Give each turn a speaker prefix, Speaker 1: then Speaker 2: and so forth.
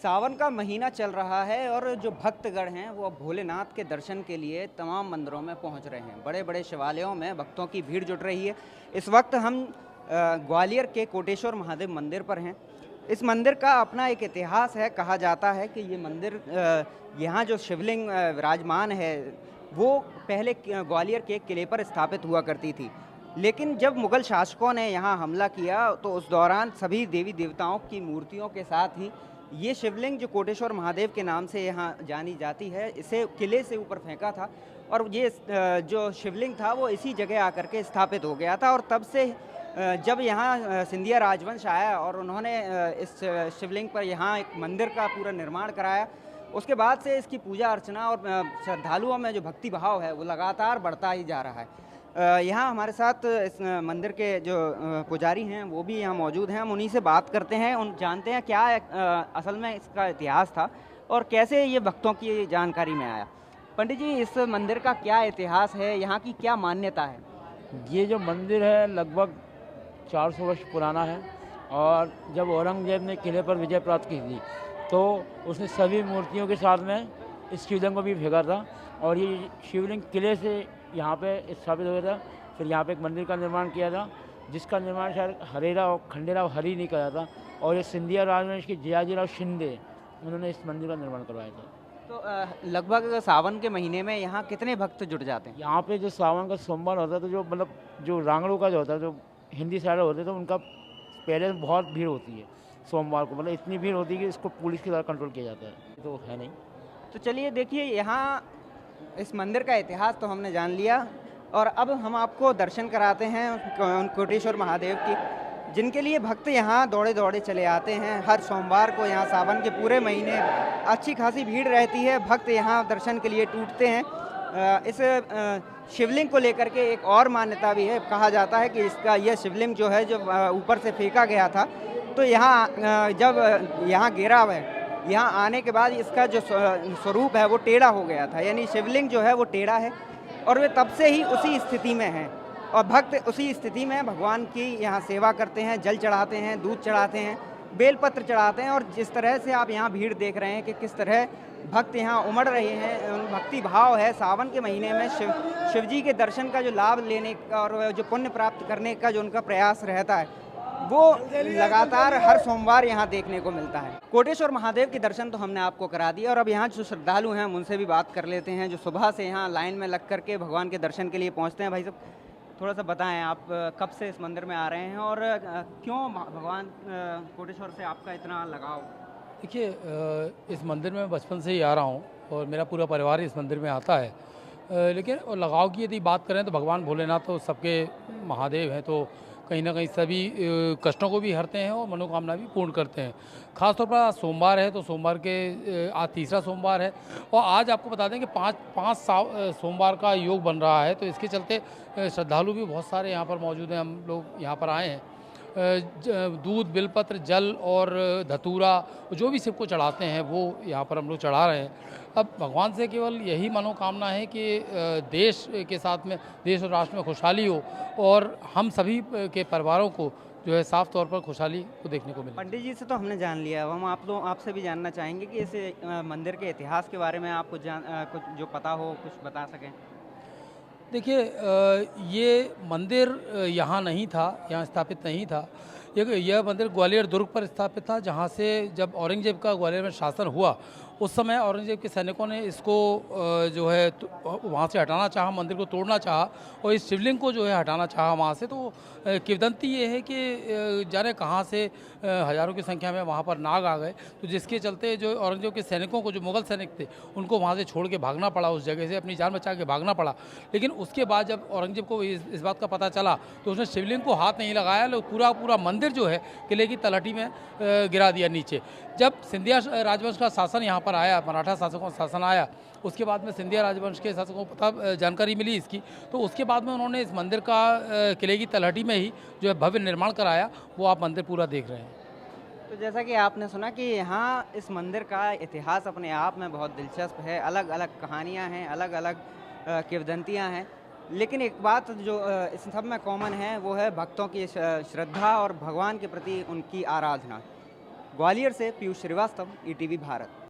Speaker 1: सावन का महीना चल रहा है और जो भक्तगण हैं वो अब भोलेनाथ के दर्शन के लिए तमाम मंदिरों में पहुंच रहे हैं। बड़े बड़े शिवालयों में भक्तों की भीड़ जुट रही है। इस वक्त हम ग्वालियर के कोटेश्वर महादेव मंदिर पर हैं। इस मंदिर का अपना एक इतिहास है। कहा जाता है कि ये मंदिर यहाँ जो शिवलिंग विराजमान है वो पहले ग्वालियर के एक किले पर स्थापित हुआ करती थी, लेकिन जब मुगल शासकों ने यहाँ हमला किया तो उस दौरान सभी देवी देवताओं की मूर्तियों के साथ ही ये शिवलिंग जो कोटेश्वर महादेव के नाम से यहाँ जानी जाती है, इसे किले से ऊपर फेंका था और ये जो शिवलिंग था वो इसी जगह आकर के स्थापित हो गया था। और तब से जब यहाँ सिंधिया राजवंश आया और उन्होंने इस शिवलिंग पर यहाँ एक मंदिर का पूरा निर्माण कराया, उसके बाद से इसकी पूजा अर्चना और श्रद्धालुओं में जो भक्ति भाव है वो लगातार बढ़ता ही जा रहा है। यहाँ हमारे साथ इस मंदिर के जो पुजारी हैं वो भी यहाँ मौजूद हैं। हम उन्हीं से बात करते हैं, उन जानते हैं क्या असल में इसका इतिहास था और कैसे ये भक्तों की जानकारी में आया। पंडित जी, इस मंदिर का क्या इतिहास है, यहाँ की क्या मान्यता है?
Speaker 2: ये जो मंदिर है लगभग 400 वर्ष पुराना है और जब औरंगजेब ने किले पर विजय प्राप्त की थी तो उसने सभी मूर्तियों के साथ में इस शिवलिंग को भी फेंका था और ये शिवलिंग किले से यहाँ पे स्थापित हुआ था। फिर यहाँ पे एक मंदिर का निर्माण किया था जिसका निर्माण शायद हरेरा और खंडेराव हरी ने किया था और ये सिंधिया राजवंश के जियाजीराव शिंदे उन्होंने इस मंदिर का निर्माण करवाया था।
Speaker 1: तो लगभग सावन के महीने में यहाँ कितने भक्त जुट जाते हैं?
Speaker 2: यहाँ पे जो सावन का सोमवार होता है तो जो मतलब जो रांगड़ों का जो होता है, जो हिंदी साइड होते हैं, तो उनका पहले बहुत भीड़ होती है सोमवार को, मतलब इतनी भीड़ होती है कि इसको पुलिस के द्वारा कंट्रोल किया जाता है, तो है नहीं।
Speaker 1: तो चलिए देखिए, यहाँ इस मंदिर का इतिहास तो हमने जान लिया और अब हम आपको दर्शन कराते हैं उन कोटेश्वर महादेव की, जिनके लिए भक्त यहाँ दौड़े दौड़े चले आते हैं। हर सोमवार को यहाँ सावन के पूरे महीने अच्छी खासी भीड़ रहती है, भक्त यहाँ दर्शन के लिए टूटते हैं। इस शिवलिंग को लेकर के एक और मान्यता भी है। कहा जाता है कि इसका यह शिवलिंग जो है, जो ऊपर से फेंका गया था, तो यहाँ जब यहाँ गिरा हुआ है, यहाँ आने के बाद इसका जो स्वरूप है वो टेढ़ा हो गया था, यानी शिवलिंग जो है वो टेढ़ा है और वे तब से ही उसी स्थिति में हैं और भक्त उसी स्थिति में भगवान की यहाँ सेवा करते हैं, जल चढ़ाते हैं, दूध चढ़ाते हैं, बेलपत्र चढ़ाते हैं। और जिस तरह से आप यहाँ भीड़ देख रहे हैं कि किस तरह भक्त यहाँ उमड़ रहे हैं, भक्ति भाव है। सावन के महीने में शिव जी के दर्शन का जो लाभ लेने का और जो पुण्य प्राप्त करने का जो उनका प्रयास रहता है वो लगातार हर सोमवार यहाँ देखने को मिलता है। कोटेश्वर महादेव के दर्शन तो हमने आपको करा दिया और अब यहाँ जो श्रद्धालु हैं उनसे भी बात कर लेते हैं, जो सुबह से यहाँ लाइन में लग करके भगवान के दर्शन के लिए पहुँचते हैं। भाई साहब, थोड़ा सा बताएं, आप कब से इस मंदिर में आ रहे हैं और क्यों भगवान कोटेश्वर से आपका इतना लगाव?
Speaker 3: देखिए, इस मंदिर में बचपन से ही आ रहा हूँ और मेरा पूरा परिवार इस मंदिर में आता है, लेकिन लगाव की यदि बात करें तो भगवान भोलेनाथ तो सबके महादेव हैं, तो कहीं ना कहीं सभी कष्टों को भी हरते हैं और मनोकामना भी पूर्ण करते हैं। खासतौर पर सोमवार है तो सोमवार के आज तीसरा सोमवार है और आज आपको बता दें कि पाँच सोमवार का योग बन रहा है, तो इसके चलते श्रद्धालु भी बहुत सारे यहाँ पर मौजूद हैं। हम लोग यहाँ पर आए हैं, दूध, बिलपत्र, जल और धतूरा जो भी सबको चढ़ाते हैं वो यहाँ पर हम लोग चढ़ा रहे हैं। अब भगवान से केवल यही मनोकामना है कि देश के साथ में, देश और राष्ट्र में खुशहाली हो और हम सभी के परिवारों को जो है साफ तौर पर खुशहाली को देखने को मिले।
Speaker 1: पंडित जी से तो हमने जान लिया, हम आपसे भी जानना चाहेंगे कि इस मंदिर के इतिहास के बारे में आपको कुछ जो पता हो, कुछ बता सकें।
Speaker 3: देखिए, ये मंदिर यहाँ नहीं था, यहाँ स्थापित नहीं था। यह मंदिर ग्वालियर दुर्ग पर स्थापित था, जहाँ से जब औरंगजेब का ग्वालियर में शासन हुआ उस समय औरंगजेब के सैनिकों ने इसको जो है वहाँ से हटाना चाहा, मंदिर को तोड़ना चाहा और इस शिवलिंग को जो है हटाना चाहा वहाँ से। तो किंवदंती ये है कि जाने कहाँ से हज़ारों की संख्या में वहाँ पर नाग आ गए, तो जिसके चलते जो औरंगजेब के सैनिकों को, जो मुगल सैनिक थे, उनको वहाँ से छोड़ के भागना पड़ा, उस जगह से अपनी जान बचा के भागना पड़ा। लेकिन उसके बाद जब औरंगजेब को इस बात का पता चला तो उसने शिवलिंग को हाथ नहीं लगाया, पूरा मंदिर जो है किले की तलहटी में गिरा दिया नीचे। जब सिंधिया राजवंश का शासन यहाँ पर आया, मराठा शासकों का शासन आया, उसके बाद में सिंधिया राजवंश के शासकों को पता जानकारी मिली इसकी, तो उसके बाद में उन्होंने इस मंदिर का किले की तलहटी में ही जो है भव्य निर्माण कराया। वो आप मंदिर पूरा देख रहे हैं।
Speaker 1: तो जैसा कि आपने सुना कि यहाँ इस मंदिर का इतिहास अपने आप में बहुत दिलचस्प है, अलग अलग कहानियाँ हैं, अलग अलग किंवदंतियाँ हैं, लेकिन एक बात जो इस सब में कॉमन है वो है भक्तों की श्रद्धा और भगवान के प्रति उनकी आराधना। ग्वालियर से पीयूष श्रीवास्तव, ईटीवी भारत।